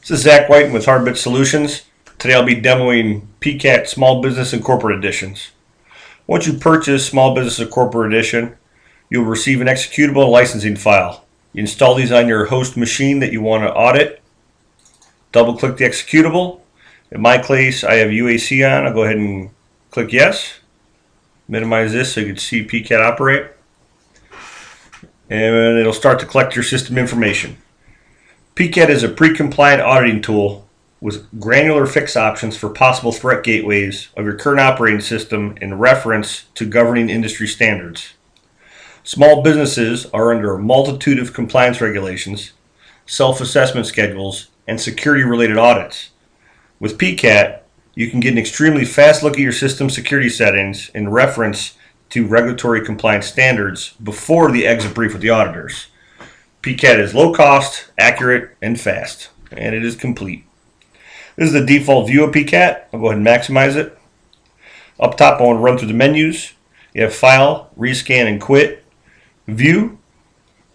This is Zach Whiten with Hardbit Solutions. Today I'll be demoing PCAT Small Business and Corporate Editions. Once you purchase Small Business and Corporate Edition, you'll receive an executable and licensing file. You install these on your host machine that you want to audit. Double click the executable. In my case, I have UAC on. I'll go ahead and click yes. Minimize this so you can see PCAT operate. And it'll start to collect your system information. PCAT is a pre-compliant auditing tool with granular fix options for possible threat gateways of your current operating system in reference to governing industry standards. Small businesses are under a multitude of compliance regulations, self-assessment schedules, and security-related audits. With PCAT, you can get an extremely fast look at your system security settings in reference to regulatory compliance standards before the exit brief with the auditors. PCAT is low cost, accurate, and fast, and it is complete. This is the default view of PCAT. I'll go ahead and maximize it. Up top, I want to run through the menus. You have File, Rescan, and Quit. View.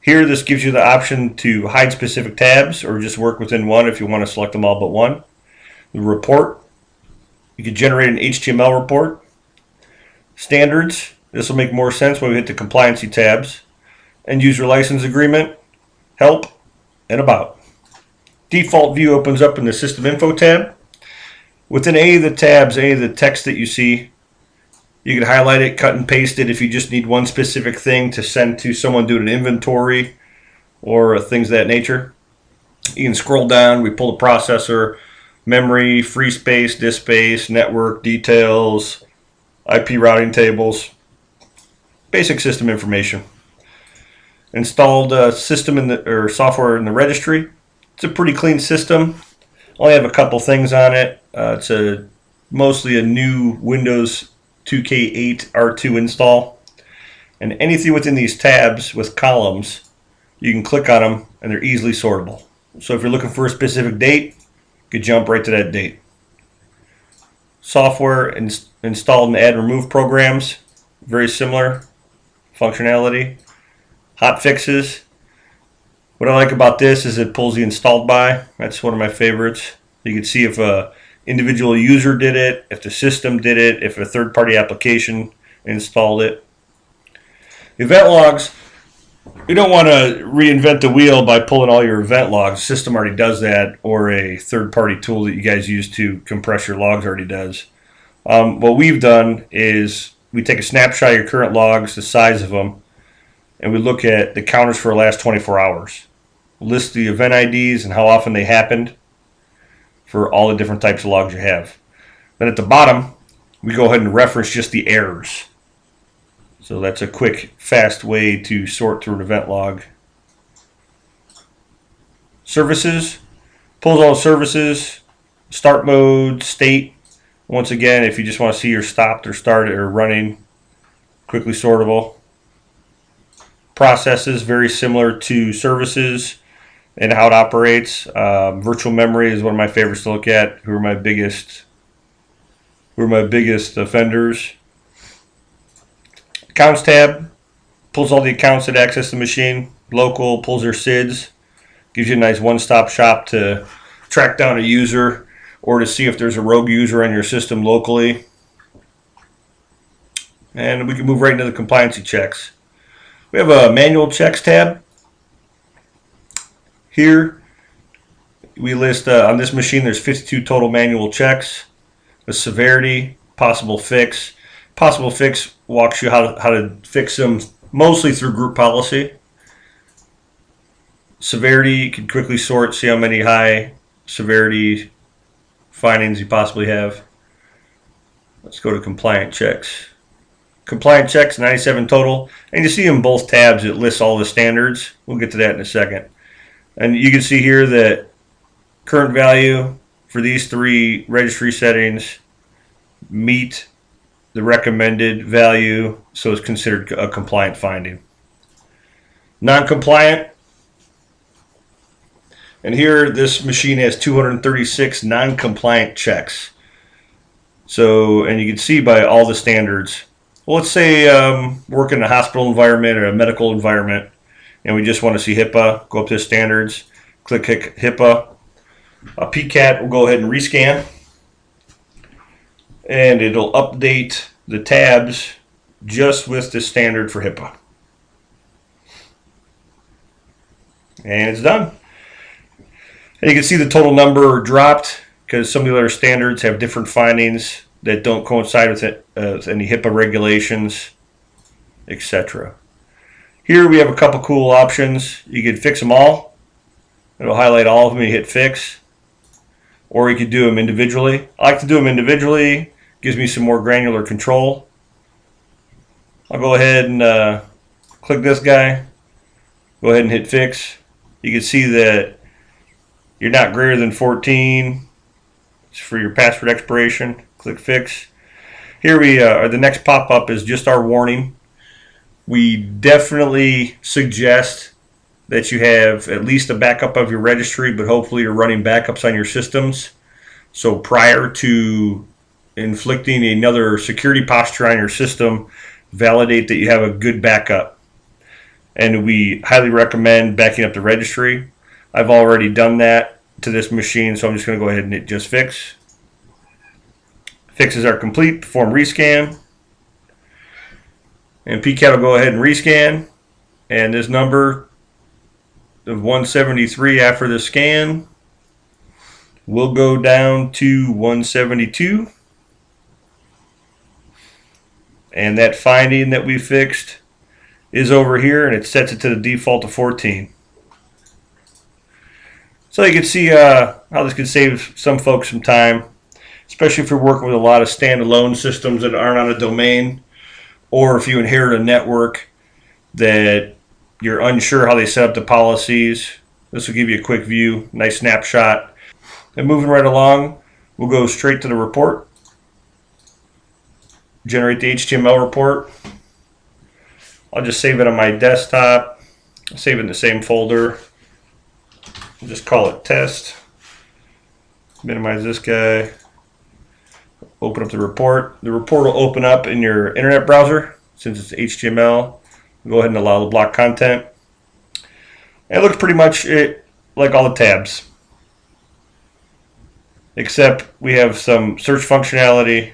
Here, this gives you the option to hide specific tabs or just work within one if you want to select them all but one. The Report. You can generate an HTML report. Standards. This will make more sense when we hit the compliancy tabs. End User License Agreement. Help, and About. Default view opens up in the System Info tab. Within any of the tabs, any of the text that you see, you can highlight it, cut and paste it if you just need one specific thing to send to someone doing an inventory or things of that nature. You can scroll down, we pull the processor, memory, free space, disk space, network, details, IP routing tables, basic system information. Installed system or software in the registry. It's a pretty clean system. Only have a couple things on it. It's mostly a new Windows 2K8 R2 install. And anything within these tabs with columns, you can click on them and they're easily sortable. So if you're looking for a specific date, you could jump right to that date. Software installed and add and remove programs, very similar functionality. Hot fixes. What I like about this is it pulls the installed by. That's one of my favorites. You can see if a individual user did it, if the system did it, if a third-party application installed it. Event logs. You don't want to reinvent the wheel by pulling all your event logs. The system already does that, or a third-party tool that you guys use to compress your logs already does. What we've done is we take a snapshot of your current logs, the size of them, and we look at the counters for the last 24 hours. List the event IDs and how often they happened for all the different types of logs you have. Then at the bottom, we go ahead and reference just the errors. So that's a quick, fast way to sort through an event log. Services, pulls all the services, start mode, state. Once again, if you just want to see your stopped or started or running, quickly sortable. Processes, very similar to services and how it operates. Virtual memory is one of my favorites to look at. Who are my biggest offenders? Accounts tab pulls all the accounts that access the machine. Local pulls their SIDs, gives you a nice one-stop shop to track down a user or to see if there's a rogue user on your system locally. And we can move right into the compliancy checks. We have a manual checks tab. Here we list on this machine there's 52 total manual checks. The severity, possible fix. Possible fix walks you how to fix them mostly through group policy. Severity, you can quickly sort, see how many high severity findings you possibly have. Let's go to compliant checks. Compliant checks, 97 total. And you see in both tabs it lists all the standards. We'll get to that in a second. And you can see here that current value for these three registry settings meet the recommended value, so it's considered a compliant finding. Non-compliant. And here this machine has 236 non-compliant checks. So, and you can see by all the standards. Well, let's say work in a hospital environment or a medical environment, and we just want to see HIPAA. Go up to standards, click HIPAA. PCAT will go ahead and rescan, and it'll update the tabs just with the standard for HIPAA. And it's done. And you can see the total number dropped because some of the other standards have different findings that don't coincide with any HIPAA regulations, etc. Here we have a couple cool options. You could fix them all. It'll highlight all of them and you hit fix. Or you could do them individually. I like to do them individually. Gives me some more granular control. I'll go ahead and click this guy. Go ahead and hit fix. You can see that you're not greater than 14. It's for your password expiration. Click fix. Here we are. The next pop-up is just our warning. We definitely suggest that you have at least a backup of your registry, but hopefully you're running backups on your systems. So prior to inflicting another security posture on your system, validate that you have a good backup. And we highly recommend backing up the registry. I've already done that to this machine, so I'm just going to go ahead and hit just fix. Fixes are complete. Perform rescan. And PCAT will go ahead and rescan. And this number of 173 after the scan will go down to 172. And that finding that we fixed is over here, and it sets it to the default of 14. So you can see how this could save some folks some time, especially if you're working with a lot of standalone systems that aren't on a domain, or if you inherit a network that you're unsure how they set up the policies. This will give you a quick view, nice snapshot. And moving right along, we'll go straight to the report. Generate the HTML report. I'll just save it on my desktop. I'll save it in the same folder. I'll just call it test. Minimize this guy. Open up the report. The report will open up in your internet browser since it's HTML. Go ahead and allow the block content. And it looks pretty much like all the tabs, except we have some search functionality.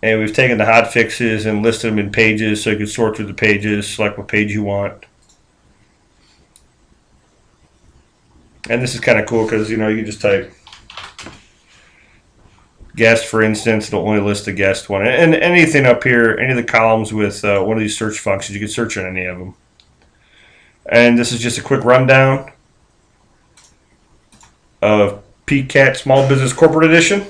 And we've taken the hot fixes and listed them in pages so you can sort through the pages, select what page you want. And this is kind of cool because, you know, you can just type guest, for instance. It'll only list the guest one. And anything up here, any of the columns with one of these search functions, you can search on any of them. And this is just a quick rundown of PCAT Small Business Corporate Edition.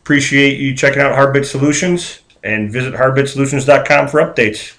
Appreciate you checking out Hardbit Solutions, and visit hardbitsolutions.com for updates.